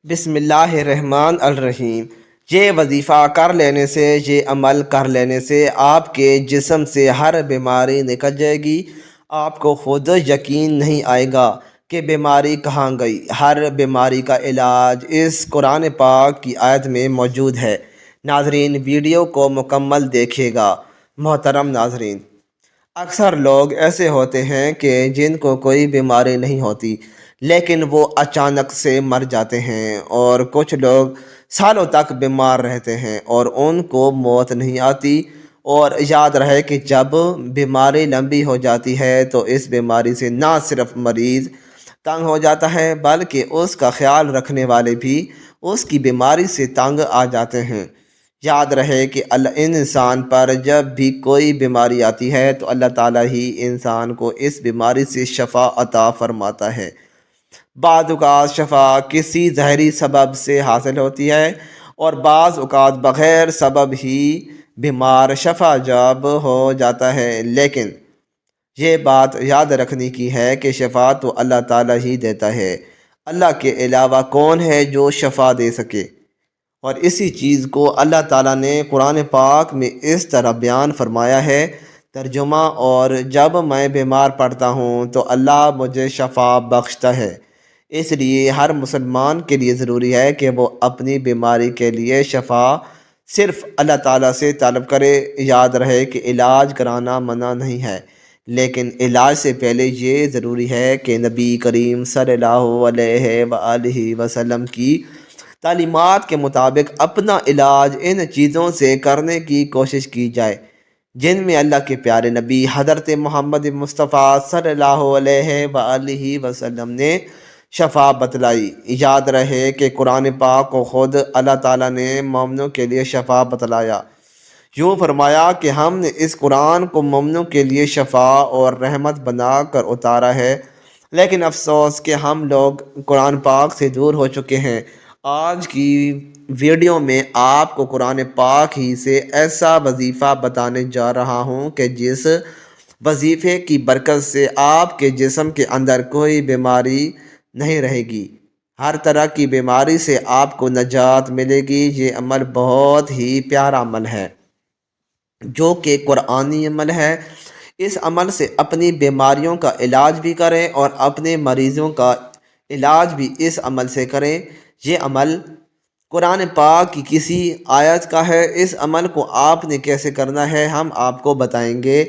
بسم اللہ الرحمن الرحیم۔ یہ وظیفہ کر لینے سے، یہ عمل کر لینے سے آپ کے جسم سے ہر بیماری نکل جائے گی۔ آپ کو خود یقین نہیں آئے گا کہ بیماری کہاں گئی۔ ہر بیماری کا علاج اس قرآن پاک کی آیت میں موجود ہے۔ ناظرین، ویڈیو کو مکمل دیکھیے گا۔ محترم ناظرین، اکثر لوگ ایسے ہوتے ہیں کہ جن کو کوئی بیماری نہیں ہوتی لیکن وہ اچانک سے مر جاتے ہیں، اور کچھ لوگ سالوں تک بیمار رہتے ہیں اور ان کو موت نہیں آتی۔ اور یاد رہے کہ جب بیماری لمبی ہو جاتی ہے تو اس بیماری سے نہ صرف مریض تنگ ہو جاتا ہے بلکہ اس کا خیال رکھنے والے بھی اس کی بیماری سے تنگ آ جاتے ہیں۔ یاد رہے کہ انسان پر جب بھی کوئی بیماری آتی ہے تو اللہ تعالیٰ ہی انسان کو اس بیماری سے شفا عطا فرماتا ہے۔ بعض اوقات شفا کسی ظاہری سبب سے حاصل ہوتی ہے اور بعض اوقات بغیر سبب ہی بیمار شفا یاب ہو جاتا ہے، لیکن یہ بات یاد رکھنے کی ہے کہ شفا تو اللہ تعالیٰ ہی دیتا ہے۔ اللہ کے علاوہ کون ہے جو شفا دے سکے؟ اور اسی چیز کو اللہ تعالیٰ نے قرآن پاک میں اس طرح بیان فرمایا ہے۔ ترجمہ: اور جب میں بیمار پڑتا ہوں تو اللہ مجھے شفا بخشتا ہے۔ اس لیے ہر مسلمان کے لیے ضروری ہے کہ وہ اپنی بیماری کے لیے شفا صرف اللہ تعالیٰ سے طلب کرے۔ یاد رہے کہ علاج کرانا منع نہیں ہے، لیکن علاج سے پہلے یہ ضروری ہے کہ نبی کریم صلی اللہ علیہ وآلہ وسلم کی تعلیمات کے مطابق اپنا علاج ان چیزوں سے کرنے کی کوشش کی جائے جن میں اللہ کے پیارے نبی حضرت محمد مصطفیٰ صلی اللہ علیہ وآلہ وسلم نے شفا بتلائی۔ یاد رہے کہ قرآن پاک کو خود اللہ تعالیٰ نے مومنوں کے لیے شفا بتلایا۔ یوں فرمایا کہ ہم نے اس قرآن کو مومنوں کے لیے شفا اور رحمت بنا کر اتارا ہے، لیکن افسوس کہ ہم لوگ قرآن پاک سے دور ہو چکے ہیں۔ آج کی ویڈیو میں آپ کو قرآن پاک ہی سے ایسا وظیفہ بتانے جا رہا ہوں کہ جس وظیفے کی برکت سے آپ کے جسم کے اندر کوئی بیماری نہیں رہے گی۔ ہر طرح کی بیماری سے آپ کو نجات ملے گی۔ یہ عمل بہت ہی پیارا عمل ہے جو کہ قرآنی عمل ہے۔ اس عمل سے اپنی بیماریوں کا علاج بھی کریں اور اپنے مریضوں کا علاج بھی اس عمل سے کریں۔ یہ عمل قرآن پاک کی کسی آیت کا ہے۔ اس عمل کو آپ نے کیسے کرنا ہے ہم آپ کو بتائیں گے۔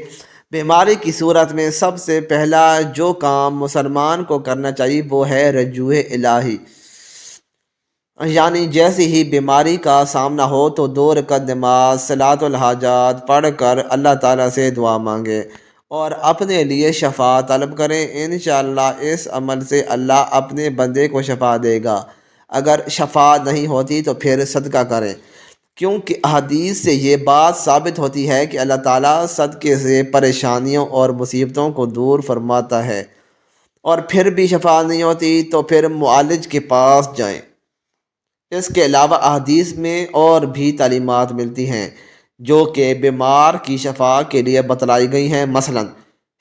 بیماری کی صورت میں سب سے پہلا جو کام مسلمان کو کرنا چاہیے وہ ہے رجوع الہی، یعنی جیسے ہی بیماری کا سامنا ہو تو 2 رکعت نماز صلاۃ الحاجات پڑھ کر اللہ تعالیٰ سے دعا مانگے اور اپنے لیے شفا طلب کریں۔ انشاءاللہ اس عمل سے اللہ اپنے بندے کو شفا دے گا۔ اگر شفا نہیں ہوتی تو پھر صدقہ کریں، کیونکہ احادیث سے یہ بات ثابت ہوتی ہے کہ اللہ تعالیٰ صدقے سے پریشانیوں اور مصیبتوں کو دور فرماتا ہے۔ اور پھر بھی شفا نہیں ہوتی تو پھر معالج کے پاس جائیں۔ اس کے علاوہ احادیث میں اور بھی تعلیمات ملتی ہیں جو کہ بیمار کی شفا کے لیے بتلائی گئی ہیں، مثلا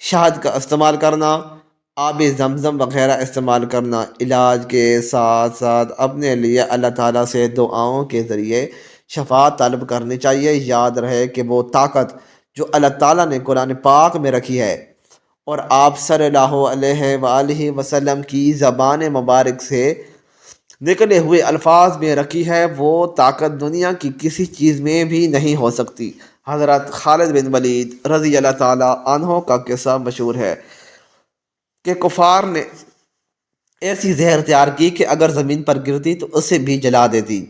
شہد کا استعمال کرنا، آب زمزم وغیرہ استعمال کرنا۔ علاج کے ساتھ ساتھ اپنے لیے اللہ تعالیٰ سے دعاؤں کے ذریعے شفا طلب کرنی چاہیے۔ یاد رہے کہ وہ طاقت جو اللہ تعالیٰ نے قرآن پاک میں رکھی ہے اور آپ صلی اللہ علیہ وآلہ وسلم کی زبان مبارک سے نکلے ہوئے الفاظ میں رکھی ہے، وہ طاقت دنیا کی کسی چیز میں بھی نہیں ہو سکتی۔ حضرت خالد بن ولید رضی اللہ تعالیٰ عنہ کا قصہ مشہور ہے کہ کفار نے ایسی زہر تیار کی کہ اگر زمین پر گرتی تو اسے بھی جلا دیتی،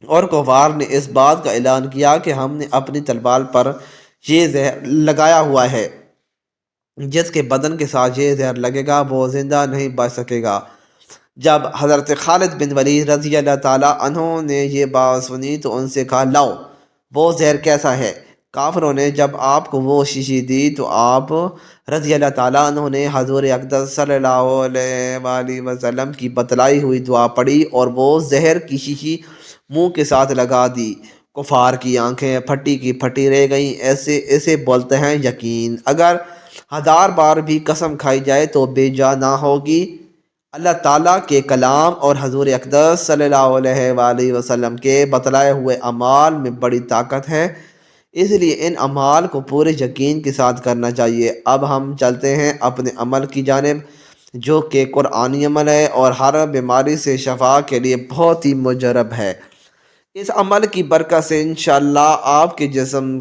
اور کفار نے اس بات کا اعلان کیا کہ ہم نے اپنی تلوار پر یہ زہر لگایا ہوا ہے، جس کے بدن کے ساتھ یہ زہر لگے گا وہ زندہ نہیں بچ سکے گا۔ جب حضرت خالد بن ولید رضی اللہ تعالیٰ عنہ نے یہ بات سنی تو ان سے کہا، لاؤ وہ زہر کیسا ہے؟ کافروں نے جب آپ کو وہ شیشی دی تو آپ رضی اللہ تعالیٰ عنہ نے حضور اقدس صلی اللہ علیہ وآلہ وسلم کی بتلائی ہوئی دعا پڑھی اور وہ زہر کی شیشی منہ کے ساتھ لگا دی۔ کفار کی آنکھیں پھٹی کی پھٹی رہ گئیں۔ ایسے بولتے ہیں یقین اگر 1000 بار بھی قسم کھائی جائے تو بے جا نہ ہوگی۔ اللہ تعالیٰ کے کلام اور حضور اقدس صلی اللہ علیہ وآلہ وسلم کے بتلائے ہوئے اعمال میں بڑی طاقت ہے، اس لیے ان اعمال کو پورے یقین کے ساتھ کرنا چاہیے۔ اب ہم چلتے ہیں اپنے عمل کی جانب، جو کہ قرآنی عمل ہے اور ہر بیماری سے شفا کے لیے بہت ہی مجرب ہے۔ اس عمل کی برکت سے انشاءاللہ آپ کے جسم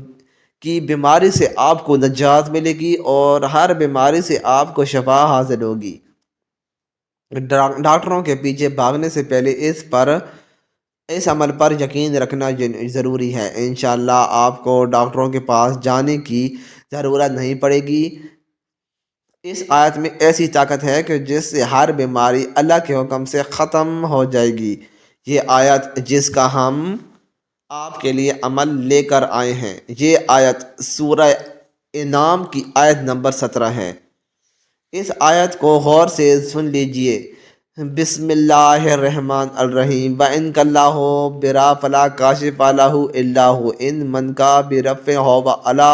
کی بیماری سے آپ کو نجات ملے گی اور ہر بیماری سے آپ کو شفا حاصل ہوگی۔ ڈاکٹروں کے پیچھے بھاگنے سے پہلے اس عمل پر یقین رکھنا ضروری ہے۔ انشاءاللہ آپ کو ڈاکٹروں کے پاس جانے کی ضرورت نہیں پڑے گی۔ اس آیت میں ایسی طاقت ہے کہ جس سے ہر بیماری اللہ کے حکم سے ختم ہو جائے گی۔ یہ آیت جس کا ہم آپ کے لیے عمل لے کر آئے ہیں، یہ آیت سورہ انعام کی آیت نمبر 17 ہے۔ اس آیت کو غور سے سن لیجئے۔ بسم اللہ الرحمن الرحیم وَإِن كَلَّهُ بِرَا فَلَا كَاشِفَ لَهُ إِلَّا هُوَ إِن مَنْ كَا بِرَفْعٍ هُوَ عَلَى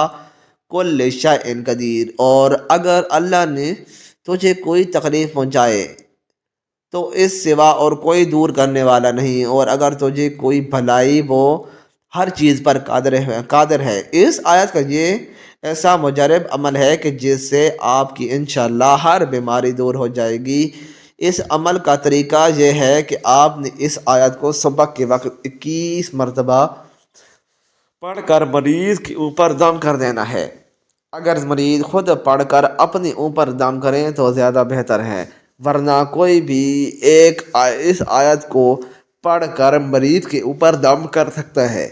كُلِّ شَيْءٍ قدیر۔ اور اگر اللہ نے تجھے کوئی تکلیف پہنچائے تو اس سوا اور کوئی دور کرنے والا نہیں، اور اگر تجھے کوئی بھلائی وہ ہر چیز پر قادر ہے۔ اس آیت کا یہ ایسا مجرب عمل ہے کہ جس سے آپ کی انشاءاللہ ہر بیماری دور ہو جائے گی۔ اس عمل کا طریقہ یہ ہے کہ آپ نے اس آیت کو صبح کے وقت 21 مرتبہ پڑھ کر مریض کے اوپر دم کر دینا ہے۔ اگر مریض خود پڑھ کر اپنے اوپر دم کریں تو زیادہ بہتر ہے، ورنہ کوئی بھی اس آیت کو پڑھ کر مریض کے اوپر دم کر سکتا ہے۔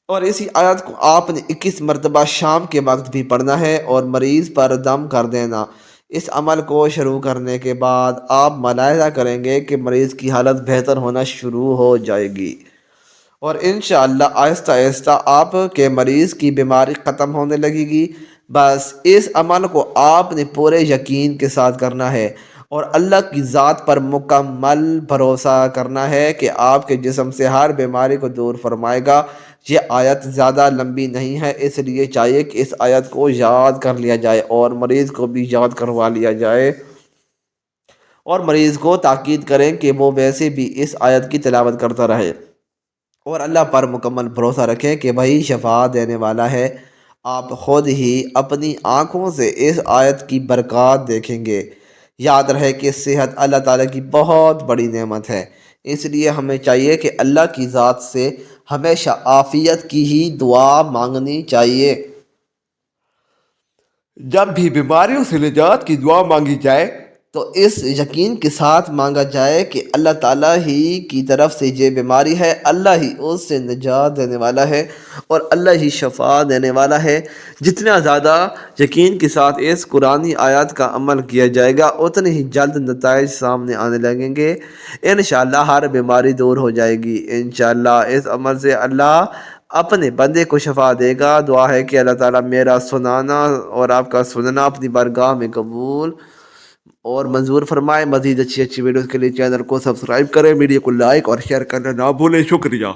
اور اسی آیت کو آپ نے 21 مرتبہ شام کے وقت بھی پڑھنا ہے اور مریض پر دم کر دینا۔ اس عمل کو شروع کرنے کے بعد آپ ملاحظہ کریں گے کہ مریض کی حالت بہتر ہونا شروع ہو جائے گی، اور انشاءاللہ آہستہ آہستہ آپ کے مریض کی بیماری ختم ہونے لگے گی۔ بس اس عمل کو آپ نے پورے یقین کے ساتھ کرنا ہے اور اللہ کی ذات پر مکمل بھروسہ کرنا ہے کہ آپ کے جسم سے ہر بیماری کو دور فرمائے گا۔ یہ آیت زیادہ لمبی نہیں ہے، اس لیے چاہیے کہ اس آیت کو یاد کر لیا جائے اور مریض کو بھی یاد کروا لیا جائے، اور مریض کو تاکید کریں کہ وہ ویسے بھی اس آیت کی تلاوت کرتا رہے اور اللہ پر مکمل بھروسہ رکھیں کہ وہی شفا دینے والا ہے۔ آپ خود ہی اپنی آنکھوں سے اس آیت کی برکات دیکھیں گے۔ یاد رہے کہ صحت اللہ تعالیٰ کی بہت بڑی نعمت ہے، اس لیے ہمیں چاہیے کہ اللہ کی ذات سے ہمیشہ عافیت کی ہی دعا مانگنی چاہیے۔ جب بھی بیماریوں سے نجات کی دعا مانگی جائے تو اس یقین کے ساتھ مانگا جائے کہ اللہ تعالیٰ ہی کی طرف سے یہ بیماری ہے، اللہ ہی اس سے نجات دینے والا ہے اور اللہ ہی شفا دینے والا ہے۔ جتنا زیادہ یقین کے ساتھ اس قرآنی آیات کا عمل کیا جائے گا، اتنے ہی جلد نتائج سامنے آنے لگیں گے۔ انشاءاللہ ہر بیماری دور ہو جائے گی۔ انشاءاللہ اس عمل سے اللہ اپنے بندے کو شفا دے گا۔ دعا ہے کہ اللہ تعالیٰ میرا سنانا اور آپ کا سننا اپنی بارگاہ میں قبول اور منظور فرمائے۔ مزید اچھی ویڈیوز کے لیے چینل کو سبسکرائب کریں، ویڈیو کو لائک اور شیئر کرنا نہ بھولیں۔ شکریہ۔